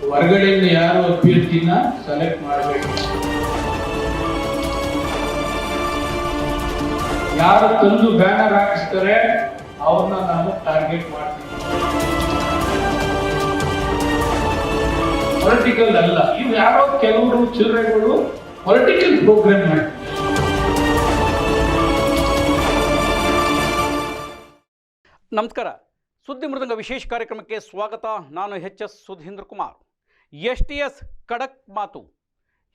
ಹೊರಗಡೆಯಿಂದ ಯಾರು ಅಭ್ಯರ್ಥಿನ ಸೆಲೆಕ್ಟ್ ಮಾಡಬೇಕು. ಯಾರು ತಂದು ಬ್ಯಾನರ್ ಹಾಕಿಸ್ತಾರೆ ಅವ್ರನ್ನ ನಾನು ಟಾರ್ಗೆಟ್ ಮಾಡ್ತೀನಿ. ಪೊಲಿಟಿಕಲ್ ಅಲ್ಲ, ಇವು ಯಾರೋ ಕೆಲವರು ಚಿಲ್ಲರೆಗಳು ಪೊಲಿಟಿಕಲ್ ಪ್ರೋಗ್ರಾಮ್ ಮಾಡ್ತಾರೆ. ನಮಸ್ಕಾರ, ಸುದ್ದಿ ಮೃದಂಗ ವಿಶೇಷ ಕಾರ್ಯಕ್ರಮಕ್ಕೆ ಸ್ವಾಗತ. ನಾನು ಎಚ್.ಎಸ್. ಸುಧೀಂದ್ರ ಕುಮಾರ್. STS ಖಡಕ್ ಮಾತು.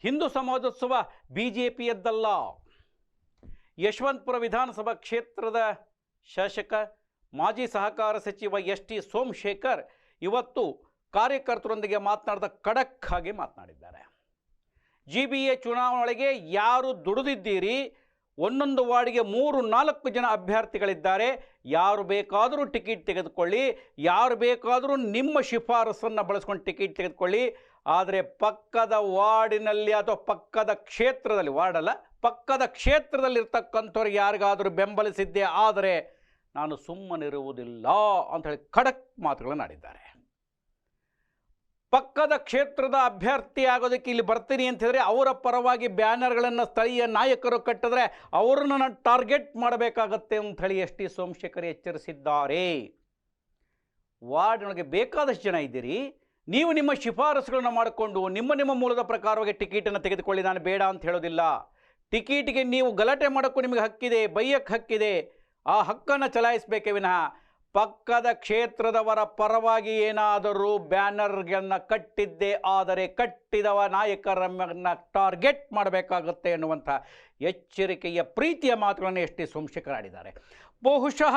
ಹಿಂದೂ ಸಮಾಜೋತ್ಸವ ಬಿಜೆಪಿಯದ್ದಲ್ಲ. ಯಶವಂತಪುರ ವಿಧಾನಸಭಾ ಕ್ಷೇತ್ರದ ಶಾಸಕ ಮಾಜಿ ಸಹಕಾರ ಸಚಿವ ST ಸೋಮಶೇಖರ್ ಇವತ್ತು ಕಾರ್ಯಕರ್ತರೊಂದಿಗೆ ಮಾತನಾಡಿದ ಖಡಕ್ ಆಗಿ ಮಾತನಾಡಿದ್ದಾರೆ. GBA ಚುನಾವಣೆಗೆ ಯಾರು ದುಡಿದಿದ್ದೀರಿ, ಒಂದೊಂದು ವಾರ್ಡಿಗೆ 3-4 ಜನ ಅಭ್ಯರ್ಥಿಗಳಿದ್ದಾರೆ, ಯಾರು ಬೇಕಾದರೂ ಟಿಕೆಟ್ ತೆಗೆದುಕೊಳ್ಳಿ, ಯಾರು ಬೇಕಾದರೂ ನಿಮ್ಮ ಶಿಫಾರಸನ್ನು ಬಳಸ್ಕೊಂಡು ಟಿಕೆಟ್ ತೆಗೆದುಕೊಳ್ಳಿ. ಆದರೆ ಪಕ್ಕದ ವಾರ್ಡಿನಲ್ಲಿ ಅಥವಾ ಪಕ್ಕದ ಕ್ಷೇತ್ರದಲ್ಲಿ, ವಾರ್ಡಲ್ಲ ಪಕ್ಕದ ಕ್ಷೇತ್ರದಲ್ಲಿರ್ತಕ್ಕಂಥವ್ರಿಗೆ ಯಾರಿಗಾದರೂ ಬೆಂಬಲಿಸಿದ್ದೇ ಆದರೆ ನಾನು ಸುಮ್ಮನಿರುವುದಿಲ್ಲ ಅಂಥೇಳಿ ಖಡಕ್ ಮಾತುಗಳನ್ನು ಆಡಿದ್ದಾರೆ. ಪಕ್ಕದ ಕ್ಷೇತ್ರದ ಅಭ್ಯರ್ಥಿ ಆಗೋದಕ್ಕೆ ಇಲ್ಲಿ ಬರ್ತೀನಿ ಅಂತ ಹೇಳಿದ್ರೆ ಅವರ ಪರವಾಗಿ ಬ್ಯಾನರ್ಗಳನ್ನು ಸ್ಥಳೀಯ ನಾಯಕರು ಕಟ್ಟಿದ್ರೆ ಅವರನ್ನು ನಾನು ಟಾರ್ಗೆಟ್ ಮಾಡಬೇಕಾಗತ್ತೆ ಅಂತ ಹೇಳಿ ST ಸೋಮಶೇಖರ್ ಎಚ್ಚರಿಸಿದ್ದಾರೆ. ವಾರ್ಡ್ನೊಳಗೆ ಬೇಕಾದಷ್ಟು ಜನ ಇದ್ದೀರಿ, ನೀವು ನಿಮ್ಮ ಶಿಫಾರಸುಗಳನ್ನು ಮಾಡಿಕೊಂಡು ನಿಮ್ಮ ಮೂಲದ ಪ್ರಕಾರವಾಗಿ ಟಿಕೆಟನ್ನು ತೆಗೆದುಕೊಳ್ಳಿ, ನಾನು ಬೇಡ ಅಂತ ಹೇಳೋದಿಲ್ಲ. ಟಿಕೆಟಿಗೆ ನೀವು ಗಲಾಟೆ ಮಾಡೋಕ್ಕೂ ನಿಮಗೆ ಹಕ್ಕಿದೆ, ಬೈಯಕ್ಕೆ ಹಕ್ಕಿದೆ, ಆ ಹಕ್ಕನ್ನು ಚಲಾಯಿಸಬೇಕೇ ವಿನಃ ಪಕ್ಕದ ಕ್ಷೇತ್ರದವರ ಪರವಾಗಿ ಏನಾದರೂ ಬ್ಯಾನರ್ಗಳನ್ನು ಕಟ್ಟಿದ್ದೇ ಆದರೆ ಕಟ್ಟಿದವ ನಾಯಕರನ್ನು ಟಾರ್ಗೆಟ್ ಮಾಡಬೇಕಾಗುತ್ತೆ ಎನ್ನುವಂಥ ಎಚ್ಚರಿಕೆಯ ಪ್ರೀತಿಯ ಮಾತುಗಳನ್ನು ST ಸೋಮಶೇಖರ್ ಆಡಿದ್ದಾರೆ. ಬಹುಶಃ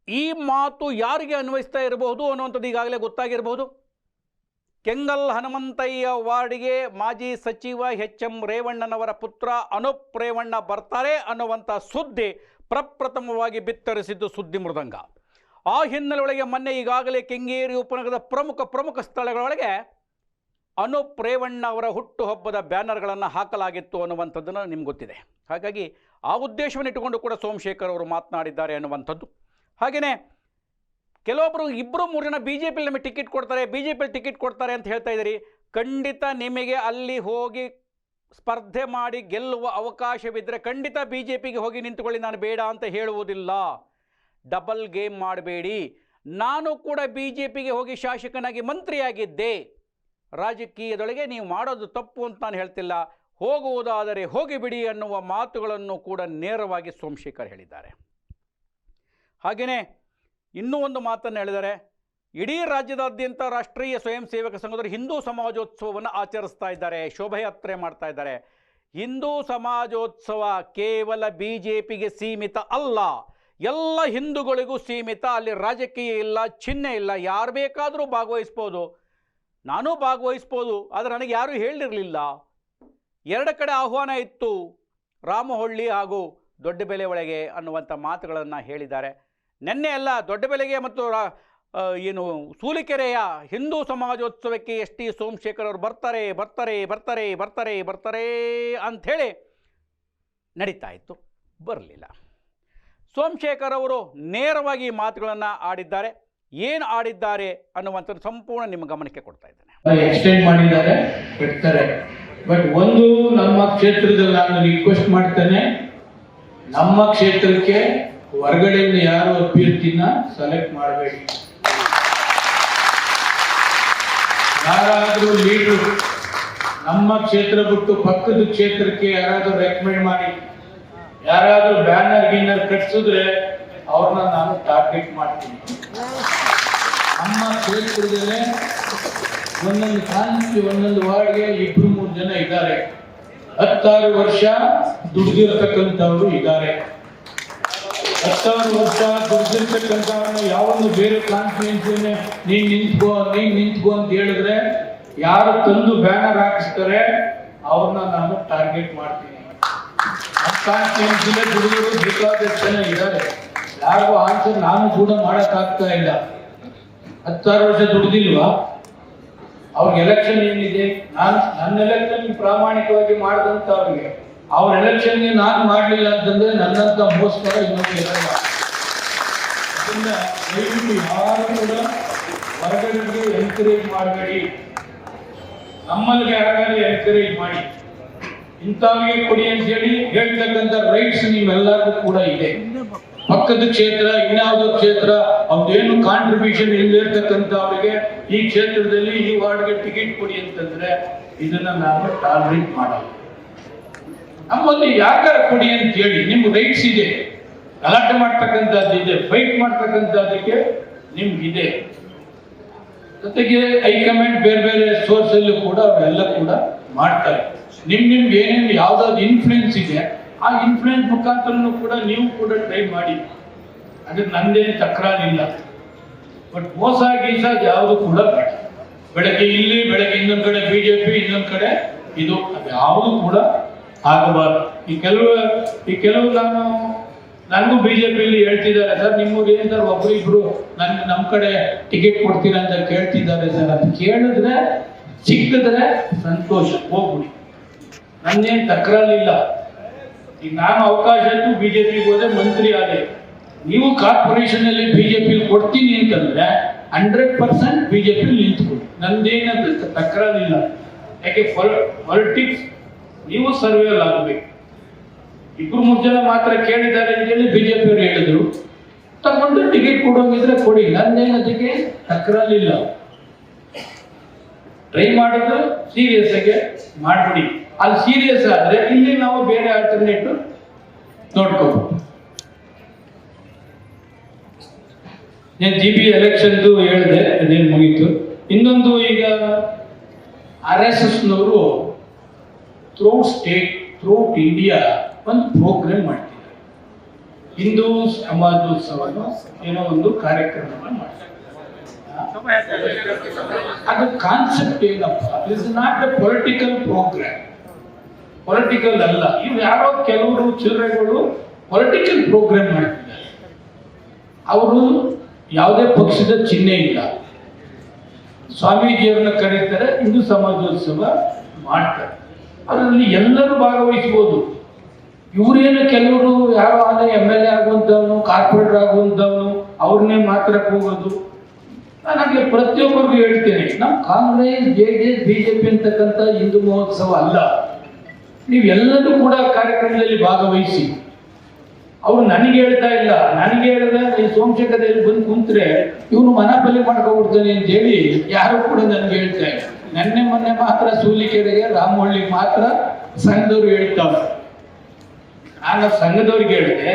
ಈ ಮಾತು ಯಾರಿಗೆ ಅನ್ವಯಿಸ್ತಾ ಇರಬಹುದು ಅನ್ನುವಂಥದ್ದು ಈಗಾಗಲೇ ಗೊತ್ತಾಗಿರಬಹುದು. ಕೆಂಗಲ್ ಹನುಮಂತಯ್ಯ ವಾರ್ಡಿಗೆ ಮಾಜಿ ಸಚಿವ HM ರೇವಣ್ಣನವರ ಪುತ್ರ ಅನೂಪ್ ರೇವಣ್ಣ ಬರ್ತಾರೆ ಅನ್ನುವಂಥ ಸುದ್ದಿ ಪ್ರಪ್ರಥಮವಾಗಿ ಬಿತ್ತರಿಸಿದ್ದು ಸುದ್ದಿ ಮೃದಂಗ. ಆ ಹಿನ್ನೆಲೆಯೊಳಗೆ ಮೊನ್ನೆ ಈಗಾಗಲೇ ಕೆಂಗೇರಿ ಉಪನಗರದ ಪ್ರಮುಖ ಸ್ಥಳಗಳೊಳಗೆ ಅನೂಪ್ ರೇವಣ್ಣ ಅವರ ಹುಟ್ಟುಹಬ್ಬದ ಬ್ಯಾನರ್ಗಳನ್ನು ಹಾಕಲಾಗಿತ್ತು ಅನ್ನುವಂಥದ್ದನ್ನು ನಿಮ್ಗೆ ಗೊತ್ತಿದೆ. ಹಾಗಾಗಿ ಆ ಉದ್ದೇಶವನ್ನು ಇಟ್ಟುಕೊಂಡು ಕೂಡ ಸೋಮಶೇಖರ್ ಅವರು ಮಾತನಾಡಿದ್ದಾರೆ ಅನ್ನುವಂಥದ್ದು. ಹಾಗೆಯೇ ಕೆಲವೊಬ್ಬರು 2-3 ಜನ BJP ನಮಗೆ ಟಿಕೆಟ್ ಕೊಡ್ತಾರೆ ಅಂತ ಹೇಳ್ತಾ ಇದ್ದೀರಿ. ಖಂಡಿತ ನಿಮಗೆ ಅಲ್ಲಿ ಹೋಗಿ ಸ್ಪರ್ಧೆ ಮಾಡಿ ಗೆಲ್ಲುವ ಅವಕಾಶವಿದ್ದರೆ ಖಂಡಿತ BJPಗೆ ಹೋಗಿ ನಿಂತುಕೊಳ್ಳಿ, ನಾನು ಬೇಡ ಅಂತ ಹೇಳುವುದಿಲ್ಲ. ಡಬಲ್ ಗೇಮ್ ಮಾಡಬೇಡಿ. ನಾನು ಕೂಡ BJPಗೆ ಹೋಗಿ ಶಾಸಕನಾಗಿ ಮಂತ್ರಿಯಾಗಿದ್ದೆ. ರಾಜಕೀಯದೊಳಗೆ ನೀವು ಮಾಡೋದು ತಪ್ಪು ಅಂತ ನಾನು ಹೇಳ್ತಿಲ್ಲ, ಹೋಗುವುದಾದರೆ ಹೋಗಿಬಿಡಿ ಅನ್ನುವ ಮಾತುಗಳನ್ನು ಕೂಡ ನೇರವಾಗಿ ಸೋಮಶೇಖರ್ ಹೇಳಿದ್ದಾರೆ. ಹಾಗೆಯೇ ಇನ್ನೂ ಒಂದು ಮಾತನ್ನು ಹೇಳಿದ್ದಾರೆ. ಇಡೀ ರಾಜ್ಯದಾದ್ಯಂತ ರಾಷ್ಟ್ರೀಯ ಸ್ವಯಂ ಸೇವಕ ಸಂಘದವರು ಹಿಂದೂ ಸಮಾಜೋತ್ಸವವನ್ನು ಆಚರಿಸ್ತಾ ಇದ್ದಾರೆ, ಶೋಭಾಯಾತ್ರೆ ಮಾಡ್ತಾ ಇದ್ದಾರೆ. ಹಿಂದೂ ಸಮಾಜೋತ್ಸವ ಕೇವಲ BJPಗೆ ಸೀಮಿತ ಅಲ್ಲ, ಎಲ್ಲ ಹಿಂದೂಗಳಿಗೂ ಸೀಮಿತ. ಅಲ್ಲಿ ರಾಜಕೀಯ ಇಲ್ಲ, ಚಿಹ್ನೆ ಇಲ್ಲ, ಯಾರು ಬೇಕಾದರೂ ಭಾಗವಹಿಸ್ಬೋದು, ನಾನೂ ಭಾಗವಹಿಸ್ಬೋದು. ಆದರೆ ನನಗೆ ಯಾರೂ ಹೇಳಿರಲಿಲ್ಲ. 2 ಕಡೆ ಆಹ್ವಾನ ಇತ್ತು, ರಾಮಹೊಳ್ಳಿ ಹಾಗೂ ದೊಡ್ಡಬೆಲೆ ಒಳಗೆ ಅನ್ನುವಂಥ ಮಾತುಗಳನ್ನು ಹೇಳಿದ್ದಾರೆ. ನಿನ್ನೆ ಎಲ್ಲ ದೊಡ್ಡಬೆಲೆಗೆ ಮತ್ತು ಸೂಲಿಕೆರೆಯ ಹಿಂದೂ ಸಮಾಜೋತ್ಸವಕ್ಕೆ ST ಸೋಮಶೇಖರ್ ಅವರು ಬರ್ತಾರೆ ಅಂಥೇಳಿ ನಡೀತಾ ಇತ್ತು, ಬರಲಿಲ್ಲ. ಸೋಮಶೇಖರ್ ಅವರು ನೇರವಾಗಿ ಮಾತುಗಳನ್ನು ಆಡಿದ್ದಾರೆ. ಏನು ಆಡಿದ್ದಾರೆ ಅನ್ನುವಂಥದ್ದು ಸಂಪೂರ್ಣ ನಿಮ್ಮ ಗಮನಕ್ಕೆ ಕೊಡ್ತಾ ಇದ್ದೇನೆ. ಎಕ್ಸ್ಟೆಂಡ್ ಮಾಡಿದ್ದಾರೆ, ಬಿಡ್ತಾರೆ. ಬಟ್ ಒಂದು ನಮ್ಮ ಕ್ಷೇತ್ರದಲ್ಲಿ ನಾನು ರಿಕ್ವೆಸ್ಟ್ ಮಾಡ್ತೇನೆ, ನಮ್ಮ ಕ್ಷೇತ್ರಕ್ಕೆ ಹೊರಗಡೆಯಿಂದ ಯಾರು ಅಭ್ಯರ್ಥಿನ ಸೆಲೆಕ್ಟ್ ಮಾಡಬೇಕು. ಯಾರಾದರೂ ಲೀಡರ್ ನಮ್ಮ ಕ್ಷೇತ್ರ ಬಿಟ್ಟು ಪಕ್ಕದ ಕ್ಷೇತ್ರಕ್ಕೆ ಯಾರಾದರೂ ರೆಕಮೆಂಡ್ ಮಾಡಿ ಯಾರಾದರೂ ಬ್ಯಾನರ್ ಕಟ್ಸಿದ್ರೆ ಅವ್ರನ್ನ ನಾನು ಟಾರ್ಗೆಟ್ ಮಾಡ್ತೀನಿ. ನಮ್ಮ ಕ್ಷೇತ್ರದಲ್ಲೇ ಒಂದೊಂದು ಕಾನ್ಸ್ಟಿ ಒಂದೊಂದು ವಾರ್ಡ್ಗೆ 2-3 ಜನ ಇದ್ದಾರೆ. 16 ವರ್ಷ ದುಡಿದಿರತಕ್ಕಂಥವ್ರು ಇದ್ದಾರೆ. 16 ವರ್ಷ ದುಡಿದಿರ್ತಕ್ಕಂಥವ್ರನ್ನ ಯಾವೊಂದು ಬೇರೆ ಕಾನ್ಸ್ಟಿಟ್ಯೂನ್ಸಿನೇ ನೀನ್ ನಿಂತ್ಕೋ ಅಂತ ಹೇಳಿದ್ರೆ ಯಾರು ತಂದು ಬ್ಯಾನರ್ ಹಾಕಿಸ್ತಾರೆ ಅವ್ರನ್ನ ನಾನು ಟಾರ್ಗೆಟ್ ಮಾಡ್ತೀನಿ. ಕಾನ್ಸ್ಟಿಟ್ಯೂನ್ಸಿಲೇ ದುಡಿಯೋರು ಬೇಕಾದಷ್ಟು ಜನ ಇದ್ದಾರೆ. ಯಾರಿಗೂ ಆನ್ಸರ್ ನಾನು ಕೂಡ ಮಾಡಕ್ಕಾಗ್ತಾ ಇಲ್ಲ. 16 ವರ್ಷ ದುಡಿದಿಲ್ವಾ? ಅವ್ರಿಗೆ ಎಲೆಕ್ಷನ್ ಏನಿದೆ? ನನ್ನ ಎಲೆಕ್ಷನ್ ಪ್ರಾಮಾಣಿಕವಾಗಿ ಮಾಡಿದಂಥವ್ರಿಗೆ ಅವ್ರ ಎಲೆಕ್ಷನ್ಗೆ ನಾನು ಮಾಡಲಿಲ್ಲ ಅಂತಂದ್ರೆ ನನ್ನಂತ ಮೋಸ್ಕರ ಇನ್ನೊಂದು ಇರಲ್ಲ. ಅದರಿಂದ ದಯವಿಟ್ಟು ಯಾರು ಕೂಡ ಹೊರಗಡೆಗೆ ಎನ್ಕರೇಜ್ ಮಾಡಬೇಡಿ. ನಮ್ಮಲ್ಲಿಗೆ ಯಾರಾಗಲಿ ಎನ್ಕರೇಜ್ ಮಾಡಿ, ಇಂಥವ್ರಿಗೆ ಕೊಡಿ ಅಂತ ಹೇಳಿ ಹೇಳ್ತಕ್ಕಂಥ ರೈಟ್ಸ್ ನಿಮ್ಮೆಲ್ಲರಿಗೂ ಕೂಡ ಇದೆ. ಪಕ್ಕದ ಕ್ಷೇತ್ರ, ಇನ್ಯಾವುದೋ ಕ್ಷೇತ್ರ, ಅವ್ರದ್ದೇನು ಕಾಂಟ್ರಿಬ್ಯೂಷನ್ ಇಲ್ಲದಿರ್ತಕ್ಕಂಥ ಅವರಿಗೆ ಈ ಕ್ಷೇತ್ರದಲ್ಲಿ ಈ ವಾರ್ಡ್ಗೆ ಟಿಕೆಟ್ ಕೊಡಿ ಅಂತಂದ್ರೆ ಇದನ್ನ ನಾನು ಟಾಲರೇಟ್ ಮಾಡಲ್ಲ. ನಮ್ಮಲ್ಲಿ ಯಾಕಾರ ಕೊಡಿ ಅಂತ ಹೇಳಿ ನಿಮ್ಗೆ ರೈಟ್ಸ್ ಇದೆ, ಗಲಾಟೆ ಮಾಡ್ತಕ್ಕಂಥದ್ದಿದೆ, ಫೈಟ್ ಮಾಡ್ತಕ್ಕಂಥದ್ದಕ್ಕೆ ನಿಮ್ಗಿದೆ. ಜೊತೆಗೆ ಹೈಕಮಾಂಡ್ ಬೇರೆ ಬೇರೆ ಸೋರ್ಸ್ ಅಲ್ಲೂ ಕೂಡ ಅವೆಲ್ಲ ಕೂಡ ಮಾಡ್ತಾರೆ. ನಿಮ್ಗೆ ಏನೇನು ಯಾವ್ದಾದ್ರು ಇನ್ಫ್ಲೂಯೆನ್ಸ್ ಇದೆ ಆ ಇನ್ಫ್ಲೂಯೆನ್ಸ್ ಮುಖಾಂತರನು ಕೂಡ ನೀವು ಕೂಡ ಟ್ರೈ ಮಾಡಿ, ಅದ್ರ ನಂದೇನು ತಕರಾರಿಲ್ಲ. ಬಟ್ ಮೋಸ ಗೀಸ ಯಾವುದು ಕೂಡ ಬೇಡ. ಬೆಳಗ್ಗೆ ಇಲ್ಲಿ, ಬೆಳಗ್ಗೆ ಇನ್ನೊಂದ್ ಕಡೆ ಬಿಜೆಪಿ, ಇನ್ನೊಂದ್ ಕಡೆ ಇದು, ಅದು ಯಾವುದು ಕೂಡ ಆಗಬಾರ್ದು. ಈ ಕೆಲವು ನನಗೂ ಬಿಜೆಪಿಯಲ್ಲಿ ಹೇಳ್ತಿದ್ದಾರೆ, ಸರ್ ನಿಮ್ಮೂರು ಏನ್ ಸರ್ ಒಬ್ರು ಇಬ್ರು ನಮ್ಮ ಕಡೆ ಟಿಕೆಟ್ ಕೊಡ್ತೀರಾ ಅಂತ ಕೇಳ್ತಿದ್ದಾರೆ ಸರ್. ಅದು ಕೇಳಿದ್ರೆ ಸಿಕ್ಕಿದ್ರೆ ಸಂತೋಷ, ಹೋಗ್ಬಿಡಿ, ನನ್ನೇನು ತಕರಾರಿಲ್ಲ. ಈಗ ನಾನು ಅವಕಾಶ ಇತ್ತು ಬಿಜೆಪಿಗೆ ಹೋದೆ, ಮಂತ್ರಿ ಆದೆ. ನೀವು ಕಾರ್ಪೊರೇಷನ್ ಅಲ್ಲಿ ಬಿಜೆಪಿ ಕೊಡ್ತೀನಿ ಅಂತಂದ್ರೆ 100% ಬಿಜೆಪಿ ನಿಂತ್ಕೊಳ್ಳಿ, ನಂದೇನಂತ ತಕರಾರಿಲ್ಲ. ಯಾಕೆ ಪಾಲಿಟಿಕ್ಸ್ ನೀವು ಸರ್ವೇಲ್ ಆಗಬೇಕು. ಇಬ್ರು ಮೂರು ಜನ ಮಾತ್ರ ಕೇಳಿದ್ದಾರೆ ಅಂತೇಳಿ ಬಿಜೆಪಿ ಅವರು ಹೇಳಿದ್ರು, ತಗೊಂಡು ಟಿಕೆಟ್ ಕೊಡೋಂಗಿದ್ರೆ ಕೊಡಿ, ನಂದೇನದಕ್ಕೆ ತಕರಾರಿಲ್ಲ. ಟ್ರೈ ಮಾಡೋದು ಸೀರಿಯಸ್ ಆಗಿ ಮಾಡ್ಬಿಡಿ. ಅಲ್ಲಿ ಸೀರಿಯಸ್ ಆದ್ರೆ ಇಲ್ಲಿ ನಾವು ಬೇರೆ ಆಲ್ಟರ್ನೇಟಿವ್ ನೋಡ್ಕೋಬಹುದು. ನಾನು GP ಎಲೆಕ್ಷನ್ದು ಹೇಳಿದೆ, ಅದೇನು ಮುಗೀತು. ಇನ್ನೊಂದು, ಈಗ RSSನವರು ಥ್ರೂಔಟ್ ಸ್ಟೇಟ್, ಥ್ರೂಔಟ್ ಇಂಡಿಯಾ ಒಂದು ಪ್ರೋಗ್ರಾಮ್ ಮಾಡ್ತಿದ್ದಾರೆ. ಹಿಂದೂ ಸಮಾಜೋತ್ಸವ ಏನೋ ಒಂದು ಕಾರ್ಯಕ್ರಮವನ್ನು ಮಾಡ್ತಾರೆ. ಅದು ಕಾನ್ಸೆಪ್ಟ್ ಏನಪ್ಪ, is not a political program, political ಅಲ್ಲ. ಇವು ಯಾರೋ ಕೆಲವರು ಚಿಲ್ಲರೆಗಳು ಪೊಲಿಟಿಕಲ್ ಪ್ರೋಗ್ರಾಮ್ ಮಾಡ್ತಿದ್ದಾರೆ. ಅವರು ಯಾವುದೇ ಪಕ್ಷದ ಚಿಹ್ನೆ ಇಲ್ಲ, ಸ್ವಾಮೀಜಿಯವ್ರನ್ನ ಕರೀತಾರೆ, ಹಿಂದೂ ಸಮಾಜೋತ್ಸವ ಮಾಡ್ತಾರೆ. ಅದರಲ್ಲಿ ಎಲ್ಲರೂ ಭಾಗವಹಿಸ್ಬೋದು. ಇವರೇನು ಕೆಲವರು ಯಾರೋ ಆದ MLA ಆಗುವಂಥವನು, ಕಾರ್ಪೊರೇಟರ್ ಆಗುವಂಥವನು, ಅವ್ರನ್ನೇ ಮಾತ್ರ ಹೋಗೋದು. ನನಗೆ ಪ್ರತಿಯೊಬ್ಬರಿಗೂ ಹೇಳ್ತೇನೆ, ನಮ್ಮ ಕಾಂಗ್ರೆಸ್, JDS, BJP ಅಂತಕ್ಕಂಥ ಹಿಂದೂ ಮಹೋತ್ಸವ ಅಲ್ಲ. ನೀವೆಲ್ಲರೂ ಕೂಡ ಕಾರ್ಯಕ್ರಮದಲ್ಲಿ ಭಾಗವಹಿಸಿ. ಅವ್ರು ನನಗೆ ಹೇಳ್ತಾ ಇಲ್ಲ, ನನಗೆ ಹೇಳಿದ್ರೆ ಈ ಸೋಮಶೇಖರದಲ್ಲಿ ಬಂದು ಕುಂತ್ರೆ ಇವನು ಮನಪಲ್ಲಿ ಮಾಡ್ಕೊಬಿಡ್ತಾನೆ ಅಂತ ಹೇಳಿ ಯಾರು ಕೂಡ ನನಗೆ ಹೇಳ್ತಾ ಇಲ್ಲ. ಮೊನ್ನೆ ಮಾತ್ರ ಸೂಲಿಕೆರೆಗೆ, ರಾಮಹಳ್ಳಿಗೆ ಮಾತ್ರ ಸಂಘದವ್ರು ಹೇಳ್ತಾವ್ರೆ. ನಾನು ಸಂಘದವ್ರಿಗೆ ಹೇಳಿದೆ,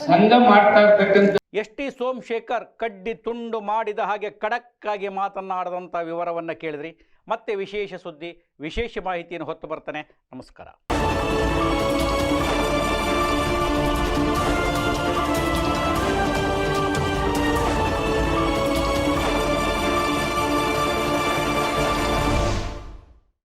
ಸಂಘ ಮಾಡ್ತಾ ಇರ್ತಕ್ಕಂಥ ST ಸೋಮಶೇಖರ್ ಕಡ್ಡಿ ತುಂಡು ಮಾಡಿದ ಹಾಗೆ ಖಡಕ್ ಆಗಿ ಮಾತನಾಡದಂಥ ವಿವರವನ್ನು ಕೇಳಿದ್ರಿ. ಮತ್ತೆ ವಿಶೇಷ ಸುದ್ದಿ, ವಿಶೇಷ ಮಾಹಿತಿಯನ್ನು ಹೊತ್ತು ಬರ್ತಾನೆ. ನಮಸ್ಕಾರ.